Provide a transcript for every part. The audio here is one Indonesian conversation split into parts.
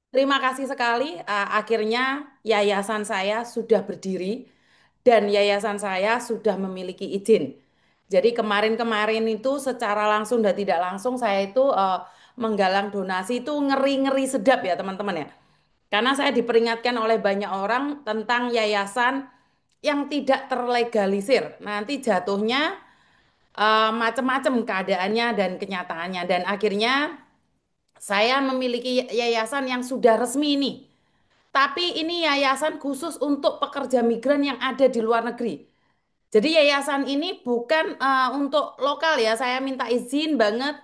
Terima kasih sekali. Akhirnya yayasan saya sudah berdiri dan yayasan saya sudah memiliki izin. Jadi kemarin-kemarin itu secara langsung dan tidak langsung saya itu menggalang donasi itu ngeri-ngeri sedap ya teman-teman ya. Karena saya diperingatkan oleh banyak orang tentang yayasan yang tidak terlegalisir. Nanti jatuhnya macam-macam keadaannya dan kenyataannya. Dan akhirnya saya memiliki yayasan yang sudah resmi nih. Tapi ini yayasan khusus untuk pekerja migran yang ada di luar negeri. Jadi yayasan ini bukan untuk lokal ya. Saya minta izin banget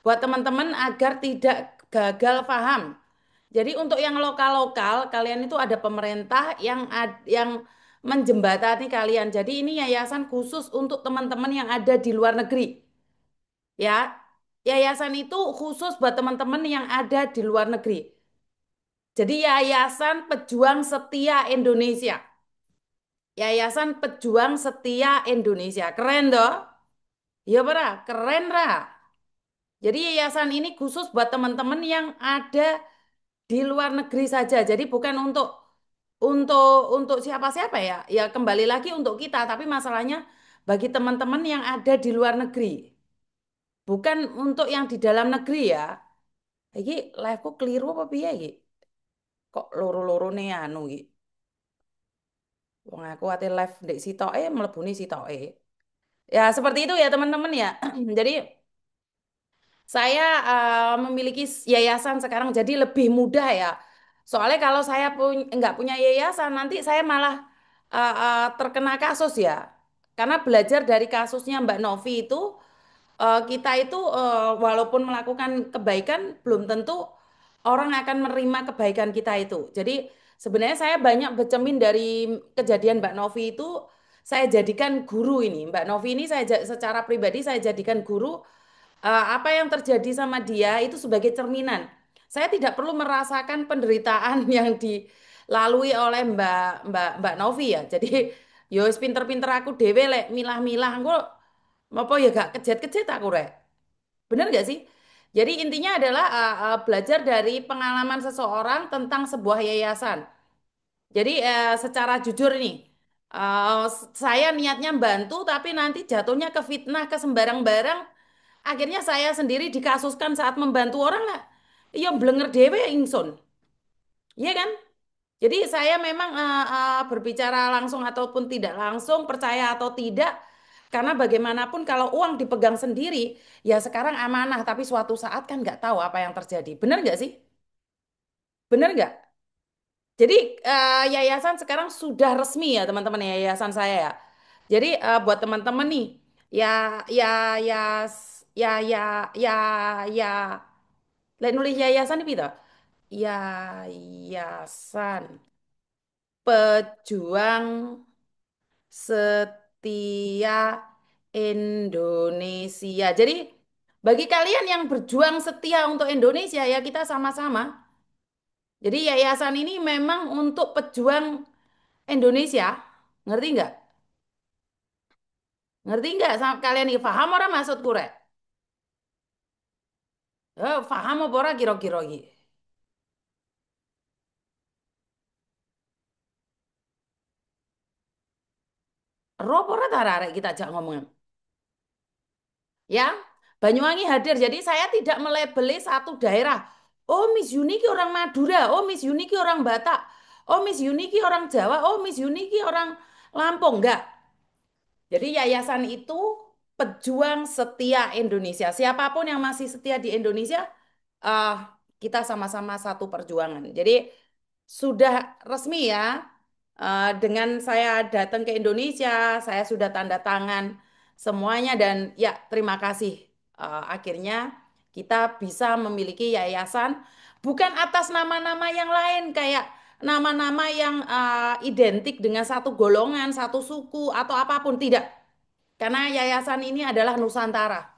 buat teman-teman agar tidak gagal paham. Jadi untuk yang lokal-lokal, kalian itu ada pemerintah yang menjembatani kalian. Jadi ini yayasan khusus untuk teman-teman yang ada di luar negeri. Ya, yayasan itu khusus buat teman-teman yang ada di luar negeri. Jadi Yayasan Pejuang Setia Indonesia. Yayasan Pejuang Setia Indonesia. Keren toh? Ya, Pra, keren, Ra. Jadi yayasan ini khusus buat teman-teman yang ada di luar negeri saja. Jadi bukan untuk siapa-siapa ya. Ya kembali lagi untuk kita, tapi masalahnya bagi teman-teman yang ada di luar negeri. Bukan untuk yang di dalam negeri ya. Iki liveku keliru apa piye iki? Kok loro-loro nih anu iki? Wong aku ate live ndek sitoke mlebune sitoke. Ya seperti itu ya teman-teman ya. Jadi saya memiliki yayasan sekarang jadi lebih mudah ya. Soalnya kalau saya nggak punya yayasan nanti saya malah terkena kasus ya. Karena belajar dari kasusnya Mbak Novi itu kita itu walaupun melakukan kebaikan belum tentu orang akan menerima kebaikan kita itu. Jadi sebenarnya saya banyak bercermin dari kejadian Mbak Novi itu saya jadikan guru ini. Mbak Novi ini secara pribadi saya jadikan guru apa yang terjadi sama dia itu sebagai cerminan. Saya tidak perlu merasakan penderitaan yang dilalui oleh Mbak Novi ya. Jadi yo wis pinter-pinter aku dhewe lek milah-milah engko apa ya gak kejet-kejet aku rek. Bener gak sih? Jadi intinya adalah belajar dari pengalaman seseorang tentang sebuah yayasan. Jadi secara jujur nih, saya niatnya bantu tapi nanti jatuhnya ke fitnah, ke sembarang barang. Akhirnya saya sendiri dikasuskan saat membantu orang lah. Iya blenger dewe ingsun. Iya kan? Jadi saya memang berbicara langsung ataupun tidak langsung, percaya atau tidak, karena bagaimanapun kalau uang dipegang sendiri, ya sekarang amanah, tapi suatu saat kan nggak tahu apa yang terjadi. Benar nggak sih? Benar nggak? Jadi yayasan sekarang sudah resmi ya teman-teman ya, yayasan saya ya. Jadi buat teman-teman nih, ya ya ya ya ya ya ya, lain nulis yayasan itu, yayasan Pejuang Setia Indonesia. Jadi bagi kalian yang berjuang setia untuk Indonesia ya kita sama-sama. Jadi yayasan ini memang untuk pejuang Indonesia. Ngerti nggak? Ngerti nggak kalian ini? Paham orang maksudku rek? Paham apa ora kira-kira iki? Ero apa ora ta arek kita ajak ngomong? Ya, Banyuwangi hadir. Jadi saya tidak melebeli satu daerah. Oh, Miss Yuniki orang Madura. Oh, Miss Yuniki orang Batak. Oh, Miss Yuniki orang Jawa. Oh, Miss Yuniki orang Lampung. Enggak. Jadi yayasan itu pejuang setia Indonesia. Siapapun yang masih setia di Indonesia, eh kita sama-sama satu perjuangan. Jadi sudah resmi ya, dengan saya datang ke Indonesia, saya sudah tanda tangan semuanya dan ya terima kasih. Akhirnya kita bisa memiliki yayasan bukan atas nama-nama yang lain kayak nama-nama yang identik dengan satu golongan, satu suku atau apapun tidak. Karena yayasan ini adalah Nusantara.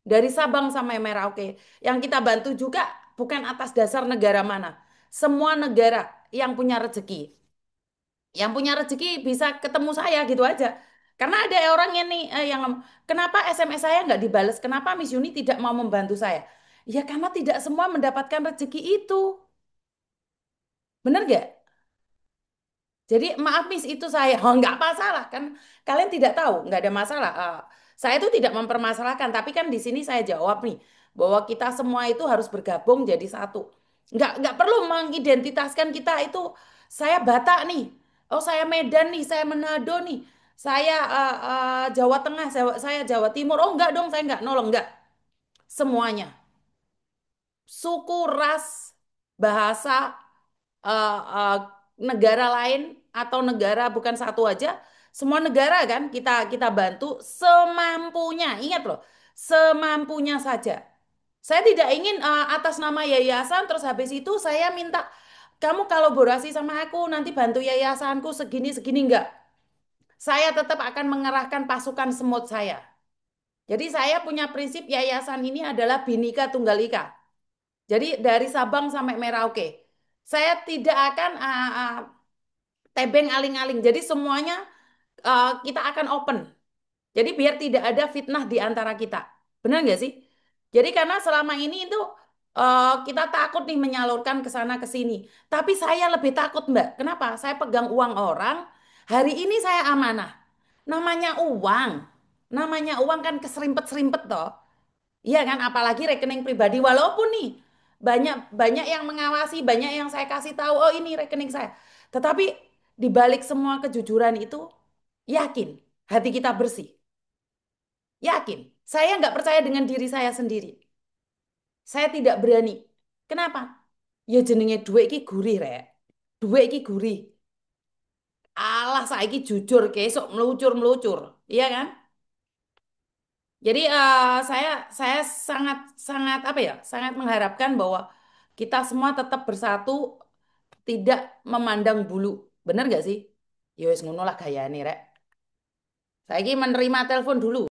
Dari Sabang sampai Merauke. Yang kita bantu juga bukan atas dasar negara mana. Semua negara yang punya rezeki. Yang punya rezeki bisa ketemu saya gitu aja. Karena ada orang yang nih yang ngomong, kenapa SMS saya nggak dibales? Kenapa Miss Yuni tidak mau membantu saya? Ya karena tidak semua mendapatkan rezeki itu. Bener gak? Jadi maaf Miss itu saya, oh nggak masalah kan kalian tidak tahu nggak ada masalah. Saya itu tidak mempermasalahkan, tapi kan di sini saya jawab nih bahwa kita semua itu harus bergabung jadi satu. Nggak perlu mengidentitaskan kita itu saya Batak nih, oh saya Medan nih, saya Manado nih, saya Jawa Tengah, saya Jawa Timur. Oh nggak dong, saya nggak nolong nggak semuanya suku, ras, bahasa, eh, negara lain atau negara bukan satu aja, semua negara kan kita bantu semampunya. Ingat loh, semampunya saja. Saya tidak ingin atas nama yayasan terus habis itu saya minta kamu kolaborasi sama aku nanti bantu yayasanku segini segini enggak. Saya tetap akan mengerahkan pasukan semut saya. Jadi saya punya prinsip yayasan ini adalah Bhinneka Tunggal Ika. Jadi dari Sabang sampai Merauke. Saya tidak akan tebeng aling-aling. Jadi semuanya kita akan open. Jadi biar tidak ada fitnah di antara kita. Benar nggak sih? Jadi karena selama ini itu kita takut nih menyalurkan ke sana ke sini. Tapi saya lebih takut, Mbak. Kenapa? Saya pegang uang orang. Hari ini saya amanah. Namanya uang. Namanya uang kan keserimpet-serimpet toh. Iya kan, apalagi rekening pribadi. Walaupun nih banyak banyak yang mengawasi, banyak yang saya kasih tahu, oh ini rekening saya. Tetapi di balik semua kejujuran itu, yakin hati kita bersih. Yakin. Saya nggak percaya dengan diri saya sendiri. Saya tidak berani. Kenapa? Ya jenenge duit iki gurih, Rek. Duit iki gurih. Allah saiki jujur, kesok melucur-melucur. Iya kan? Jadi saya sangat sangat apa ya? Sangat mengharapkan bahwa kita semua tetap bersatu, tidak memandang bulu. Bener gak sih? Ya wis ngono lah gayane rek. Saiki menerima telepon dulu.